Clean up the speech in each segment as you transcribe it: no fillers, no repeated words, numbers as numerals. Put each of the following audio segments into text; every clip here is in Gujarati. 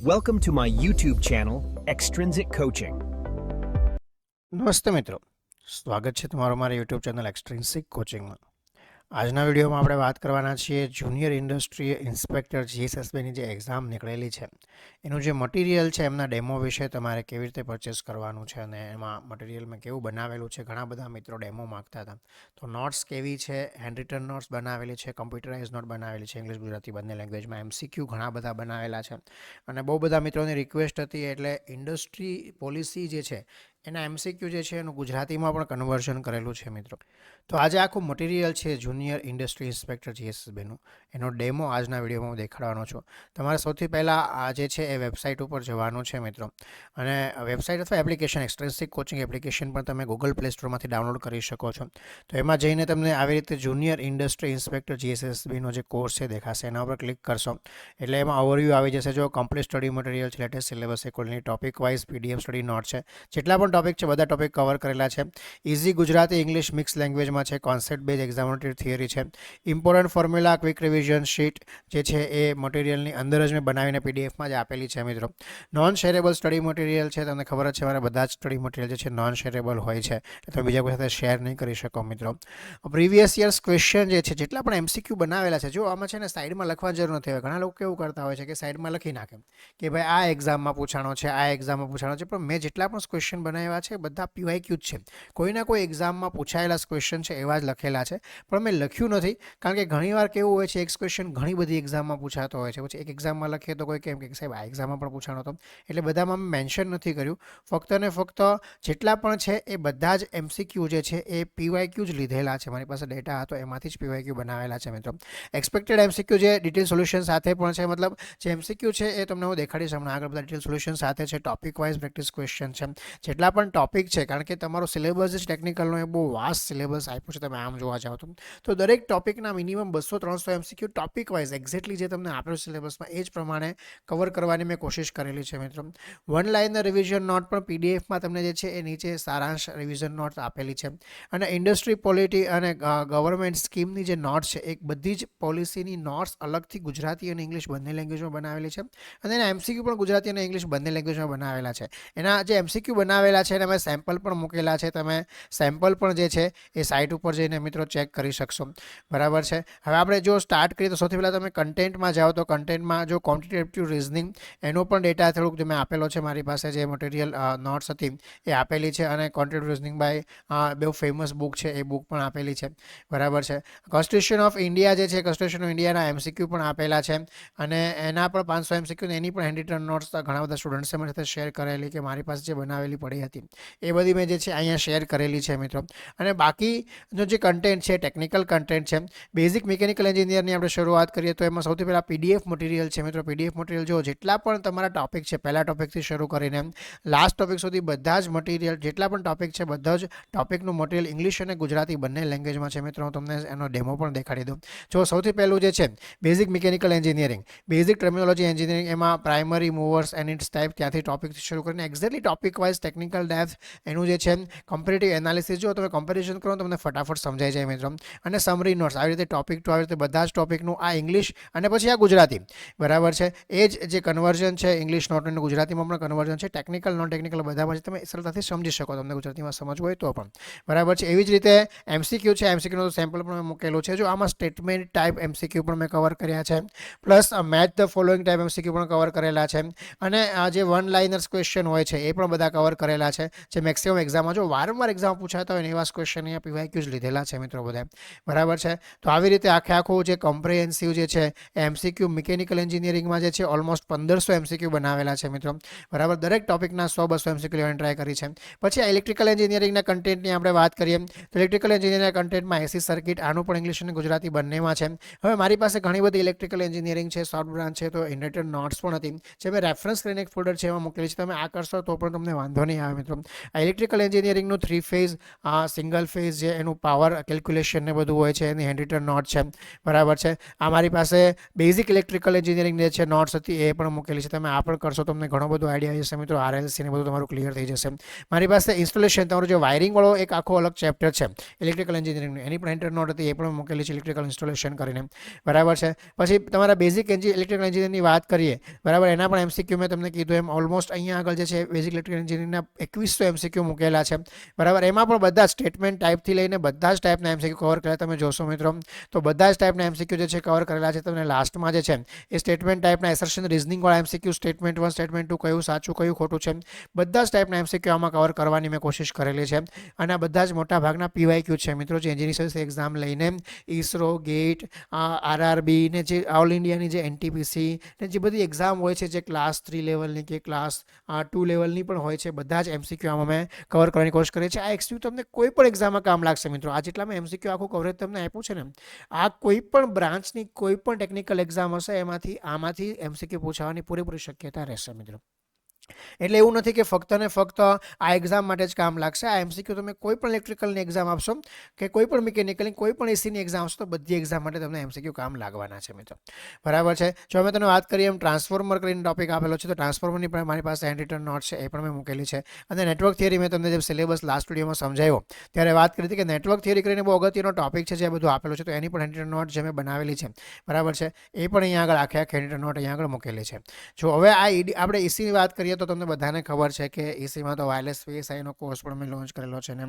Welcome to my YouTube channel, Extrinsic Coaching. નમસ્તે મિત્રો, સ્વાગત છે તમારું મારા યુટ્યુબ ચેનલ એક્સટ્રિન્સિક કોચિંગમાં. આજના વિડીયોમાં આપણે વાત કરવાના છીએ જુનિયર ઇન્ડસ્ટ્રી ઇન્સ્પેક્ટર જીએસએસબીની જે એક્ઝામ નીકળેલી છે એનું જે મટીરિયલ છે એમના ડેમો વિશે તમારે કેવી રીતે પરચેસ કરવાનું છે અને એમાં મટીરિયલમાં કેવું બનાવેલું છે. ઘણા બધા મિત્રો ડેમો માગતા હતા, તો નોટ્સ કેવી છે, હેન્ડ રિટન નોટ્સ બનાવેલી છે, કમ્પ્યુટરાઇઝ નોટ બનાવેલી છે, ઇંગ્લિશ ગુજરાતી બંને લેંગ્વેજમાં, એમસીક્યુ ઘણા બધા બનાવેલા છે અને બહુ બધા મિત્રોની રિક્વેસ્ટ હતી એટલે ઇન્ડસ્ટ્રી પોલિસી જે છે એના એમસીક્યુ જે છે એનું ગુજરાતીમાં પણ કન્વર્ઝન કરેલું છે મિત્રો. તો આજે આખું મટીરિયલ છે જુનિયર ઇન્ડસ્ટ્રી ઇન્સ્પેક્ટર જીએસએસબીનું, એનો ડેમો આજના વિડીયોમાં હું દેખાડવાનો છું. તમારે સૌથી પહેલાં આ જે છે એ વેબસાઇટ ઉપર જવાનું છે મિત્રો, અને વેબસાઇટ અથવા એપ્લિકેશન એક્સટ્રિન્સિક કોચિંગ એપ્લિકેશન પણ તમે ગૂગલ પ્લે સ્ટોરમાંથી ડાઉનલોડ કરી શકો છો. તો એમાં જઈને તમને આવી રીતે જુનિયર ઇન્ડસ્ટ્રી ઇન્સ્પેક્ટર જીએસએસબીનો જે કોર્સ છે દેખાશે, એના ઉપર ક્લિક કરશો એટલે એમાં ઓવરવ્યૂ આવી જશે. જો કમ્પ્લીટ સ્ટડી મટીરિયલ છે, latest syllabus accordingly topic wise PDF study note છે, જેટલા પણ ટોપિક છે બધા ટોપિક કવર કરેલા છે. ઇઝી ગુજરાતી ઇંગ્લિશ મિક્સ લેંગ્વેજમાં છે, કોન્સેપ્ટ બેઝ એક્ઝામિનેટરી થિયરી છે, important formula, quick revision sheet જે છે એ મટીરિયલની અંદર જ મેં બનાવીને પીડીએફમાં જ આપેલી છે મિત્રો. નોન શેરેબલ સ્ટડી મટીરિયલ છે, તમને ખબર જ છે મારા બધા જ સ્ટડી મટીરિયલ જે છે નોન શેરેબલ હોય છે, તમે બીજા કોઈ સાથે શેર નહીં કરી શકો મિત્રો. પ્રીવિયસ યર્સ ક્વેશ્ચન જે છે, જેટલા પણ એમસીક્યુ બનાવેલા છે, જો આમાં છે ને સાઈડમાં લખવાની જરૂર નથી. ઘણા લોકો કેવું કરતા હોય છે કે સાઈડમાં લખી નાખે કે ભાઈ આ એક્ઝામમાં પૂછાણો છે, આ એક્ઝામમાં પૂછાણો છે, પણ મેં જેટલા પણ ક્વેશ્ચન બનાવ્યા છે બધા પીવાયક્યુ જ છે. કોઈના કોઈ એક્ઝામમાં પૂછાયેલા ક્વેશ્ચન છે એવા જ લખેલા છે, પણ મેં લખ્યું નથી કારણ કે ઘણીવાર કેવું હોય છે એક ક્વેશ્ચન ઘણી બધી એક્ઝામમાં પૂછાતો હોય છે, પછી એક એક્ઝામમાં લખીએ તો કોઈ કેમ કે સાહેબ આ એક્ઝામમાં પણ પૂછાણો હતો, એટલે બધામાં મેં મેન્શન નથી કર્યું. ફક્ત ને ફક્ત જેટલા પણ છે એ બધા જ એમસીક્યુ જે છે એ પીવાયક્યુ જ લીધેલા છે. મારી પાસે ડેટા હતો એમાંથી જ પીવાયક્યુ બનાવેલા છે મિત્રો. એક્સપેક્ટેડ એમસીક્યુ જે ડિટેલ સોલ્યુશન સાથે પણ છે, મતલબ જે એમસીક્યુ છે એ તમને હું દેખાડીશ હમણાં આગળ. બધા ડિટેલ સોલ્યુશન સાથે છે, ટોપિક વાઇઝ પ્રેક્ટિસ ક્વેશ્ચન છે, જેટલા પણ ટોપિક છે, કારણ કે તમારો સિલેબસ જ ટેકનિકલનો એ બહુ વાસ્ટ સિલેબસ આપ્યો છે. તમે આમ જોવા જાઓ તો દરેક ટોપિકના minimum 200-300 MCQ topic wise exactly જે તમને આપ્યો સિલેબસમાં એ જ પ્રમાણે કવર કરવાની મેં કોશિશ કરેલી છે મિત્રો. વન લાઇનર રિવિઝન નોટ પણ પીડીએફમાં તમને જે છે એ નીચે સારાંશ રિવિઝન નોટ આપેલી છે, અને ઇન્ડસ્ટ્રી પોલિટી અને ગવર્મેન્ટ સ્કીમની જે નોટ્સ છે એક બધી જ પોલિસીની નોટ્સ અલગથી ગુજરાતી અને ઇંગ્લિશ બંને લેંગ્વેજમાં બનાવેલી છે, અને એના એમસીક્યુ પણ ગુજરાતી અને ઇંગ્લિશ બંને લેંગ્વેજમાં બનાવેલા છે. એના જે એમસીક્યુ બનાવેલા છે એના મેં સેમ્પલ પણ મૂકેલા છે, તમે સેમ્પલ પણ જે છે એ સાઇટ ઉપર જઈને મિત્રો ચેક કરી શકશો. બરાબર છે. હવે આપણે જો સ્ટાર્ટ કરીએ તો સૌથી પહેલાં તમે કન્ટેન્ટમાં જાઓ તો કન્ટેન્ટમાં જો ક્વોન્ટિટેટિવ રિઝનિંગ એનો પણ ડેટા થોડુંક મેં આપેલો છે, મારી પાસે જે મટીરિયલ નોટ્સ હતી એ આપેલી છે, અને ક્વોન્ટિટેટિવ રિઝનિંગ બાય બહુ ફેમસ બુક છે એ બુક પણ આપેલી છે. બરાબર છે. કોન્સ્ટિટ્યુશન ઓફ ઇન્ડિયા જે છે, કોન્સ્ટિટ્યુશન ઓફ ઇન્ડિયાના એમસીક્યુ પણ આપેલા છે, અને એના પણ 500 એમસીક્યુ, એની પણ હેન્ડ રિટન નોટ્સ ઘણા બધા સ્ટુડન્ટ્સે મારી સાથે શેર કરેલી કે મારી પાસે જે બનાવેલી પડી હતી એ બધી મેં જે છે અહીંયા શેર કરેલી છે મિત્રો. અને બાકીનો જે કન્ટેન્ટ છે ટેકનિકલ કન્ટેન્ટ છે. બેઝિક મિકેનિકલ એન્જિનિયરની આપણે શરૂઆત કરીએ તો એમાં સૌથી પહેલાં પીડીએફ મટીરિયલ છે મિત્રો. પીડીએફ મટીરિયલ જો જેટલા પણ તમારા ટોપિક છે, પહેલા ટોપિકથી શરૂ કરીને લાસ્ટ ટોપિક સુધી બધા જ મટીરિયલ જેટલા પણ ટોપિક છે બધા જ ટોપિકનું મટીરિયલ ઇંગ્લિશ અને ગુજરાતી બંને લેંગ્વેજમાં છે મિત્રો. હું તમને એનો ડેમો પણ દેખાડી દઉં. જો સૌથી પહેલું જે છે basic mechanical engineering, basic terminology engineering, એમાં primary movers and its type, ત્યાંથી ટોપિકથી શરૂ કરીને exactly topic wise technical depth એનું જે છે કમ્પેરેટિવ એનાલિસિસ, જો તમે કમ્પેરિઝન કરો તમને ફટાફટ સમજાઈ જાય મિત્રો. અને સમરી નોટ્સ આવી રીતે ટોપિક ટુ આવી રીતે બધા જ ટોપિકનું આ ઇંગ્લિશ અને પછી આ ગુજરાતી. બરાબર છે. એ જ જે કન્વર્ઝન છે ઇંગ્લિશ નોટનું ગુજરાતીમાં પણ કન્વર્ઝન છે, ટેકનિકલ નોન ટેકનિકલ બધામાં તમે સરળતાથી સમજી શકો, તમને ગુજરાતીમાં સમજવું હોય તો પણ. બરાબર છે. એવી જ રીતે એમસીક્યુ છે, એમસીક્યુનો સેમ્પલ પણ મેં મૂકેલો છે. જો આમાં સ્ટેટમેન્ટ ટાઈપ એમસીક્યુ પણ મેં કવર કર્યા છે, plus match the following type MCQ પણ કવર કરેલા છે, અને આ જે વન લાઇનર્સ ક્વેશ્ચન હોય છે એ પણ બધા કવર કરેલા છે, જે મેક્સિમમ એક્ઝામમાં જો વારંવાર એક્ઝામ પૂછાતા હોય ને એવા ક્વેશ્ચન અહીંયા પીવાયક્યુ જ લીધેલા છે મિત્રો બધા. બરાબર છે. તો આવી રીતે આખું જે કોમ્પ્રિહેન્સિવ જે છે એમસીક્યુ મિકેનિકલ એન્જિનિયરિંગમાં જે છે ઓલમોસ્ટ 1500 એમસીક્યુ બનાવેલા છે મિત્રો. બરાબર. દરેક ટોપિકના 100-200 એમસીક્યુ લેવાની ટ્રાય કરી છે. પછી આ ઇલેક્ટ્રિકલ એન્જિનિયરિંગના કન્ટેન્ટની આપણે વાત કરીએ તો ઇલેક્ટ્રિકલ એન્જિનિયરિંગના કન્ટેન્ટમાં એસી સર્કિટ, આનું પણ ઇંગ્લિશ અને ગુજરાતી બંનેમાં છે. હવે મારી પાસે ઘણી બધી ઇલેક્ટ્રિકલ એન્જિનિયરિંગ છે, શોર્ટ બ્રાન્ચ છે, તો ઇન્ડેટેડ નોટ્સ પણ હતી જે મેં રેફરન્સ કરીને એક ફોલ્ડર છે એમાં મૂકેલી છે. તમે આ કરશો તો પણ તમને વાંધો નહીં આવે મિત્રો. આ ઇલેક્ટ્રિકલ એન્જિનિયરિંગનું 3 ફેઝ સિંગલ ફેઝ જે એનું પાવર કેલ્ક્યુલેશન ને બધું હોય છે એની હેન્ડ રિટન નોટ છે, બરાબર છે. આ મારી પાસે બેઝિક ઇલેક્ટ્રિકલ એન્જિનિયરિંગ જે છે નોટ્સ હતી એ પણ મૂકેલી છે. તમે આ પણ કરશો તમને ઘણો બધો આઈડિયા આવી જશે મિત્રો. RLC ને બધું તમારું ક્લિયર થઈ જશે. મારી પાસે ઇન્સ્ટોલેશન તમારું જે વાયરિંગ વાળો એક આખો અલગ ચેપ્ટર છે ઇલેક્ટ્રિકલ એન્જિનિયરિંગનું, એની પણ હેન્ડ નોટ હતી, એ પણ મૂકેલી છે ઇલેક્ટ્રિકલ ઇન્સ્ટોલેશન કરીને, બરાબર છે. પછી તમારા બેઝિક ઇલેક્ટ્રિકલ એન્જિનિયરની વાત કરીએ, બરાબર, એના પણ MCQ મેં તમને કીધું એમ ઓલમોસ્ટ અહીંયા આગળ જે છે બેઝિક ઇલેક્ટ્રિકલ એન્જિનિયરિંગના 2100 MCQ મૂકેલા છે, બરાબર. એમાં પણ બધા સ્ટેટમેન્ટ ટાઈપથી લઈને બધા જ ટાઈપના MCQ કવર કરેલા. તમે જોશો મિત્રો તો બધા જ ટાઈપના MCQ જે છે કવર કરેલા છે. તમને લાસ્ટમાં જે છે એ સ્ટેટમેન્ટ ટાઈપના એસર્શન રિઝનિંગ વાળા MCQ, સ્ટેટમેન્ટ 1 સ્ટેટમેન્ટ 2 કયું સાચું કયું ખોટું છે, બધા જ ટાઈપના MCQ આમાં કવર કરવાની મેં કોશિશ કરેલી છે. અને આ બધા જ મોટા ભાગના PYQ છે મિત્રો, જે એન્જિનિયરિંગ એક્ઝામ લઈને ISRO, GATE, RRB ને જે ઓલ ઇન્ડિયાની જે NTPC ને જે બધી એક્ઝામ હોય છે, જે ક્લાસ 3 લેવલની કે ક્લાસ 2 લેવલની પણ હોય છે, બધા જ MCQ આમાં મેં કવર કરવાની કોશિશ કરી છે. આ MCQ તમને કોઈ પણ એક્ઝામમાં કામ લાગશે મિત્રો. આ જેટલા મેં MCQ આખું કવરેજ તમને આપ્યું છે ને, આ કોઈ પણ બ્રાન્ચની કોઈ પણ ટેકનિકલ એક્ઝામ હશે આમાંથી MCQ પૂછાવાની પૂરેપૂરી શક્યતા રહેશે મિત્રો. એટલે એવું નથી કે ફક્ત ને ફક્ત આ એક્ઝામ માટે જ કામ લાગશે. આ MCQ તમે કોઈ પણ ઇલેક્ટ્રિકલની એક્ઝામ આપશો કે કોઈ પણ મિકેનિકલની કોઈ પણ એસીની એક્ઝામ આપશો તો બધી એક્ઝામ માટે તમને MCQ કામ લાગવાના છે મિત્રો, બરાબર છે. જો અમે તમને વાત કરીએ એમ ટ્રાન્સફોર્મર કરીને ટોપિક આપેલો છે, તો ટ્રાન્સફોર્મરની પણ મારી પાસે હેન્ડ રિટન નોટ છે, એ પણ મેં મૂકેલી છે. અને નેટવર્ક થિયરી મેં તમને જે સિલેબસ લાસ્ટ વિડીયોમાં સમજાવ્યો ત્યારે વાત કરી હતી કે નેટવર્ક થિયરી કરીને બહુ અગત્યનો ટોપિક છે જે બધું આપેલું છે, તો એની પણ હેન્ડ રિટન નોટ જે મેં બનાવેલી છે, બરાબર છે, એ પણ અહીંયા આગળ આખે હેન્ડ રિટન નોટ અહીંયા આગળ મૂકેલી છે. જો હવે આ આપણે ECની વાત કરીએ તો તમને બધાને ખબર છે કે ECમાં તો વાયરલેસ VSIનો કોર્સ પણ મેં લોન્ચ કરેલો છે ને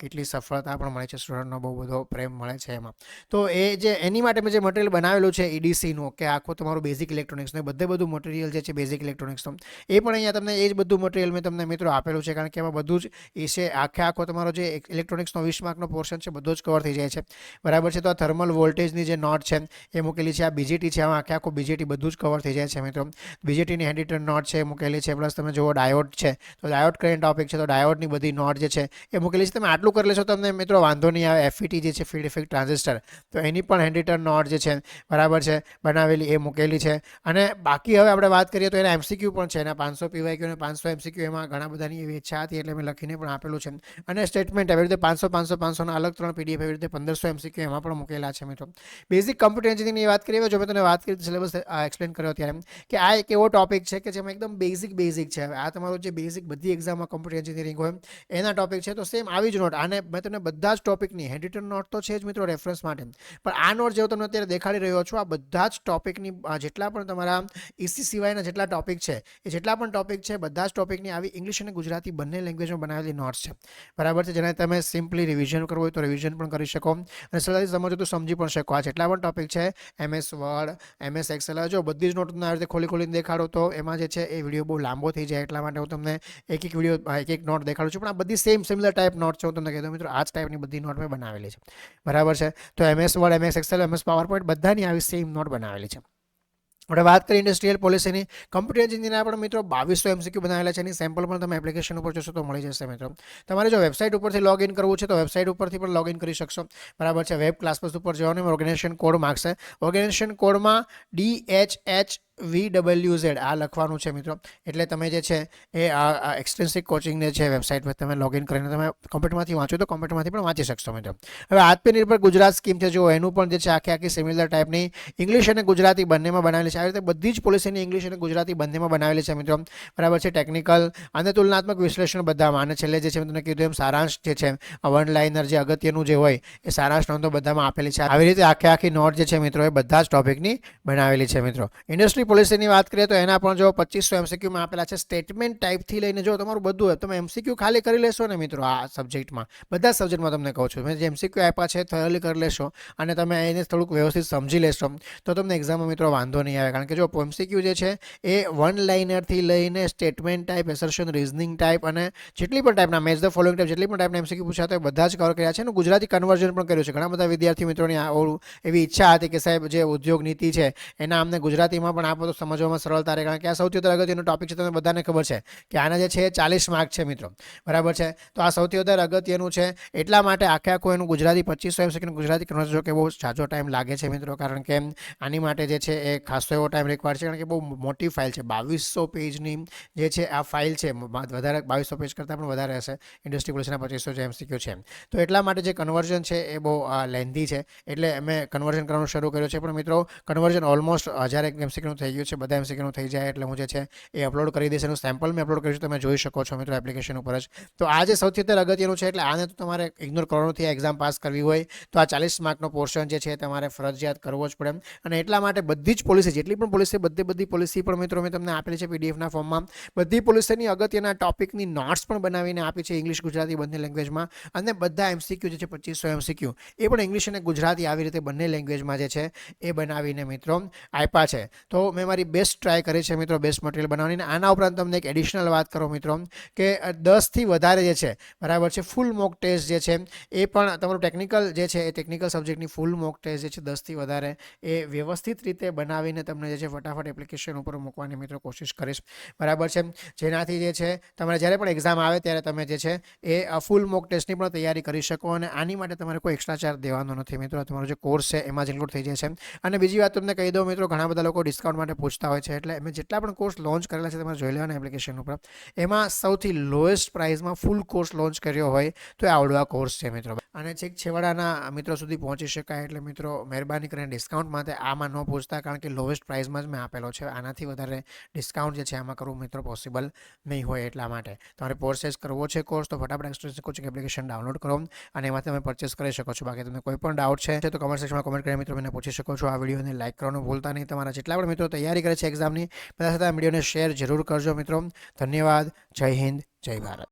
કેટલી સફળતા પણ મળે છે, સ્ટુડન્ટનો બહુ બધો પ્રેમ મળે છે એમાં. તો એ જે એની માટે મેં જે મટીરિયલ બનાવેલું છે EDCનું, કે આખું તમારું બેઝિક ઇલેક્ટ્રોનિક્સનું બધું મટીરિયલ જે છે બેઝિક ઇલેક્ટ્રોનિક્સનું, એ પણ અહીંયા તમને એ જ બધું મટીરિયલ મેં તમને મિત્રો આપેલું છે. કારણ કે એમાં બધું જ એ છે આખો તમારો જે ઇલેક્ટ્રોનિક્સનો 20 માર્કનો પોર્શન છે બધો જ કવર થઈ જાય છે, બરાબર છે. તો આ થર્મલ વોલ્ટેજની જે નોટ છે એ મૂકેલી છે. આ BJT છે, આમાં આખું BJT બધું જ કવર થઈ જાય છે મિત્રો. BJTની હેન્ડ રિટન નોટ છે એ મૂકેલી છે. પ્લસ તમે જુઓ ડાયોડ છે, તો ડાયોડ કરીને ટોપિક છે, તો ડાયોડની બધી નોટ જે છે એ મૂકેલી છે. તમે આટલું કરી લેશો તમને મિત્રો વાંધો નહીં આવે. FET જે છે ફીલ્ડ ઇફેક્ટ ટ્રાન્ઝિસ્ટર, તો એની પણ હેન્ડ રિટન નોટ જે છે, બરાબર છે, બનાવેલી એ મૂકેલી છે. અને બાકી હવે આપણે વાત કરીએ તો એના MCQ પણ છે, એના 500 PYQ અને 500 MCQ, એમાં ઘણા બધાની એવી ઈચ્છા હતી એટલે મેં લખીને પણ આપેલું છે. અને સ્ટેટમેન્ટ એવી રીતે 500 ના અલગ 3 PDF, એવી રીતે 1500 MCQ એમાં પણ મૂકેલા છે મિત્રો. બેઝિક કમ્પ્યુટર એન્જિનિયરિંગની વાત કરીએ, જો મેં તમને વાત કરી સિલેબસ એક્સપ્લેન કર્યો ત્યારે કે આ એક એવો ટોપિક છે કે જેમાં એકદમ બેઝિક છે. હવે આ તમારું જે બેઝિક બધી એક્ઝામમાં કમ્પ્યુટર એન્જિનિયરિંગ હોય એના ટોપિક છે, તો સેમ આવી જ નોટ. આને મેં તમને બધા જ ટોપિકની હેન્ડ રિટન નોટ તો છે જ મિત્રો રેફરન્સ માટે, પણ આ નોટ જેવો તમને અત્યારે દેખાડી રહ્યો છું, આ બધા જ ટોપિકની જેટલા પણ તમારા EC સિવાયના જેટલા ટોપિક છે એ જેટલા પણ ટોપિક છે બધા જ ટોપિકની આવી ઇંગ્લિશ અને ગુજરાતી બંને લેંગ્વેજમાં બનાવેલી નોટ્સ છે, બરાબર છે. જેને તમે સિમ્પલી રિવિઝન કરવું હોય તો રિવિઝન પણ કરી શકો અને સરળતાથી સમજો તો સમજી પણ શકો. આ જેટલા પણ ટોપિક છે MS વર્ડ, MS એક્સેલ, જો બધી જ નોટ તમને આવી રીતે ખોલીને દેખાડો તો એમાં જે છે એ વિડીયો બહુ લાંબો થઈ જાય, એટલા માટે હું તમને એક વિડીયો એક નોટ દેખાડું છું. પણ આ બધી સિમિલર ટાઈપ નોટ છે. હું તમને કહી દઉં મિત્રો, આ જ ટાઈપની બધી નોટ મેં બનાવેલી છે, બરાબર છે. તો MS word, MS excel, MS powerpoint બધાની આવી સેમ નોટ બનાવેલી છે. આપણે વાત કરીએ ઇન્ડસ્ટ્રીયલ પોલિસીની, કમ્પ્યુટર એન્જિનિયરના પણ મિત્રો 2200 MCQ બનાવેલા છે. એની સેમ્પલ પણ તમે એપ્લિકેશન ઉપર જોશો તો મળી જશે મિત્રો. તમારે જો વેબસાઇટ ઉપરથી લોગિન કરવું છે તો વેબસાઇટ ઉપરથી પણ લોગિન કરી શકશો, બરાબર છે. વેબ ક્લાસબસ ઉપર જવાનું, ઓર્ગેનાઇઝેશન કોડ માગશે. ઓર્ગેનાઇઝેશન કોડમાં DHHVWZ આ લખવાનું છે મિત્રો. એટલે તમે જે છે એ આ એક્સટેન્સિવ કોચિંગને છે વેબસાઇટ પર તમે લોગિન કરીને તમે કોમ્પ્યુટરમાંથી વાંચો તો કોમ્પ્યુટરમાંથી પણ વાંચી શકશો મિત્રો. હવે આત્મનિર્ભર ગુજરાત સ્કીમ છે, જો એનું પણ જે છે આખી સિમિલર ટાઈપની ઇંગ્લિશ અને ગુજરાતી બંનેમાં બનાવેલી છે. આવી રીતે બધી જ પોલિસીની ઇંગ્લિશ અને ગુજરાતી બંનેમાં બનાવેલી છે મિત્રો, બરાબર છે. ટેકનિકલ અને તુલનાત્મક વિશ્લેષણ બધામાં, અને છેલ્લે જે છે મેં તમને કીધું એમ સારાંશ જે છે વન લાઇનર જે અગત્યનું જે હોય એ સારાંશ નોંધો બધામાં આપેલી છે. આવી રીતે આખી નોટ જે છે મિત્રો એ બધા જ ટોપિકની બનાવેલી છે મિત્રો. ઇન્ડસ્ટ્રી પોલિસીની વાત કરીએ તો એના પણ જો 2500 MCQમાં આપેલા છે. સ્ટેટમેન્ટ ટાઈપથી લઈને જો તમારું બધું હોય તમે MCQ ખાલી કરી લેશો ને મિત્રો, આ સબ્જેક્ટમાં બધા સબ્જેક્ટમાં તમને કહું છું, મેં જે MCQ આપ્યા છે થોરલી કરી લેશો અને તમે એને થોડુંક વ્યવસ્થિત સમજી લેશો તો તમને એક્ઝામમાં મિત્રો વાંધો નહીં આવે. કારણ કે જો MCQ જે છે એ વન લાઇનરથી લઈને સ્ટેટમેન્ટ ટાઈપ, એસર્શન, રિઝનિંગ ટાઈપ અને જેટલી પણ ટાઈપના મેચ ધ ફોલોઈંગ ટાઈપ જેટલી પણ ટાઈપના MCQ પૂછાતા હોય બધા જ કવર કર્યા છે અને ગુજરાતી કન્વર્ઝન પણ કર્યું છે. ઘણા બધા વિદ્યાર્થી મિત્રોની એવી ઈચ્છા હતી કે સાહેબ જે ઉદ્યોગ નીતિ છે એના અમને ગુજરાતીમાં પણ આપો આપો તો સમજવામાં સરળતા રહે, કારણ કે આ સૌથી વધારે અગત્યનો ટોપિક છે. તમને બધાને ખબર છે કે આના જે છે 40 માર્ક છે મિત્રો, બરાબર છે. તો આ સૌથી વધારે અગત્યનું છે, એટલા માટે આખું એનું ગુજરાતી 2500 MCQ ગુજરાતી કન્વર્ઝન જો કે બહુ ઝાઝો ટાઈમ લાગે છે મિત્રો, કારણ કે આની માટે જે છે એ ખાસો એવો ટાઈમ રિક્વાયર છે, કારણ કે બહુ મોટી ફાઇલ છે. 2200 પેજની જે છે આ ફાઇલ છે, વધારે 2200 પેજ કરતાં પણ વધારે હશે. ઇન્ડસ્ટ્રી પોલીસના 2500 જે MCQ છે, તો એટલા માટે જે કન્વર્ઝન છે એ બહુ લેન્ધી છે, એટલે અમે કન્વર્ઝન કરવાનું શરૂ કર્યું છે. પણ મિત્રો કન્વર્ઝન ઓલમોસ્ટ 1000 MCQ થઈ ગયું છે. બધા MCQ થઈ જાય એટલે હું જે છે એ અપલોડ કરી દઈશ. એનું સેમ્પલ મેં અપલોડ કરીશું, તમે જોઈ શકો છો મિત્રો એપ્લિકેશન ઉપર જ. તો આ જે સૌથી વધારે અગત્યનું છે, એટલે આને તો તમારે ઇગ્નોર કરવાનું નથી. એક્ઝામ પાસ કરવી હોય તો આ 40 માર્કનો પોર્શન જે છે તમારે ફરજિયાત કરવો જ પડે. અને એટલા માટે બધી જ પોલિસી, જેટલી પણ પોલિસી, બધી પોલિસી પણ મિત્રો મેં તમને આપેલી છે પીડીએફના ફોર્મમાં. બધી પોલિસીની અગત્યના ટોપિકની નોટ્સ પણ બનાવીને આપી છે, ઇંગ્લિશ ગુજરાતી બંને લેંગ્વેજમાં. અને બધા MCQ જે છે 2500 MCQ એ પણ ઇંગ્લિશ અને ગુજરાતી આવી રીતે બંને લેંગ્વેજમાં જે છે એ બનાવીને મિત્રો આપ્યા છે. તો મેં મારી બેસ્ટ ટ્રાય કરી છે મિત્રો, બેસ્ટ મટીરિયલ બનાવીને. આના ઉપરાંત તમને એક એડિશનલ વાત કરો મિત્રો, કે 10થી વધારે જે છે, બરાબર છે, ફૂલ મોક ટેસ્ટ જે છે એ પણ તમારું ટેકનિકલ જે છે એ ટેકનિકલ સબ્જેક્ટની ફૂલ મોક ટેસ્ટ જે છે 10થી વધારે એ વ્યવસ્થિત રીતે બનાવીને તમને જે છે ફટાફટ એપ્લિકેશન ઉપર મૂકવાની મિત્રો કોશિશ કરીશ, બરાબર છે. જેનાથી જે છે તમારે જ્યારે પણ એક્ઝામ આવે ત્યારે તમે જે છે એ ફૂલ મોક ટેસ્ટની પણ તૈયારી કરી શકો. અને આની માટે તમારે કોઈ એક્સ્ટ્રા ચાર્જ દેવાનો નથી મિત્રો, તમારો જે કોર્સ છે એમાં જ ઇન્ક્લુડ થઈ જાય છે. અને બીજી વાત તમને કહી દઉં મિત્રો, ઘણા બધા લોકો ડિસ્કાઉન્ટ માટે પૂછતા હોય છે, એટલે મેં જેટલા પણ કોર્સ લોન્ચ કરેલા છે તમારે જોઈ લેવાના એપ્લિકેશન ઉપર. એમાં સૌથી લોએસ્ટ પ્રાઇસમાં ફૂલ કોર્સ લોન્ચ કર્યો હોય તો એ આવડવા કોર્સ છે મિત્રો. અને છેક છેવાડાના મિત્રો સુધી પહોંચી શકાય, એટલે મિત્રો મહેરબાની કરીને ડિસ્કાઉન્ટ માટે આમાં ન પૂછતા, કારણ કે લોએસ્ટ પ્રાઇસમાં જ મેં આપેલો છે. આનાથી વધારે ડિસ્કાઉન્ટ જે છે આમાં કરવું મિત્રો પોસિબલ નહીં હોય. એટલા માટે તમારે પરચેસ કરવો છે કોર્સ તો ફટાફટ એક્સ્ટ્રીન્સિક કોચિંગ એપ્લિકેશન ડાઉનલોડ કરો અને એમાંથી તમે પરચેસ કરી શકો છો. બાકી તમને કોઈ પણ ડાઉટ છે તો કમેન્ટ સેક્શનમાં કમેન્ટ કરીને મિત્રો મને પૂછી શકો છો. આ વિડીયોને લાઈક કરવાનું ભૂલતા નહીં. તમારા જેટલા પણ મિત્રો તૈયારી કરે છે એક્ઝામની, બધા સાથે આ વિડીયોને શેર જરૂર કરજો મિત્રો. ધન્યવાદ. જય હિન્દ, જય ભારત.